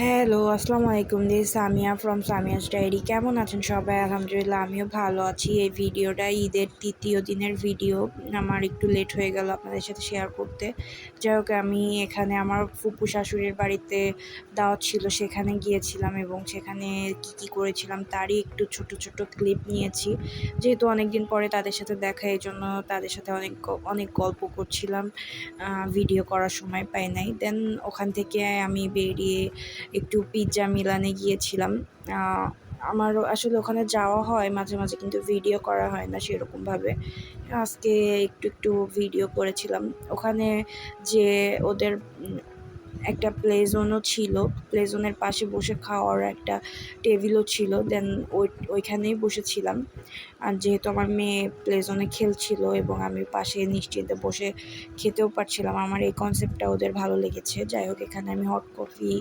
Hello, আসসালামু আলাইকুম। This Samia from Samia's diary. কেমন আছেন সবাই? আলহামদুলিল্লাহ আমিও ভালো আছি। এই ভিডিওটা ঈদের ৩য় দিনের ভিডিও। আমার একটু লেট হয়ে গেল আপনাদের সাথে শেয়ার করতে। যাই হোক, আমি এখানে আমার ফুপু শাশুড়ির বাড়িতে দাওয়াত ছিল, সেখানে গিয়েছিলাম এবং সেখানে কী করেছিলাম তারই একটু ছোট, ছোট ক্লিপ নিয়েছি। যেহেতু অনেকদিন পরে তাদের সাথে দেখা, এজন্য তাদের সাথে অনেক গল্প করছিলাম। ভিডিও করার সময় পাই নাই। দেন ওখান থেকে আমি বেরিয়ে একটু পিৎজা মিলানে গিয়েছিলাম। আমার আসলে ওখানে যাওয়া হয় মাঝে, মাঝে, কিন্তু ভিডিও করা হয় না সেরকমভাবে। আজকে একটু ভিডিও করেছিলাম। ওখানে যে ওদের একটা প্লে জোনও ছিল। প্লে জোনের পাশে বসে খাওয়ার একটা টেবিলও ছিল। দেন ওইখানেই বসেছিলাম। আর যেহেতু আমার মেয়ে প্লে জোনে খেলছিল এবং আমি পাশে নিশ্চিন্তে বসে খেতেও পারছিলাম, আমার এই কনসেপ্টটা ওদের ভালো লেগেছে। যাই হোক, এখানে আমি হট কফি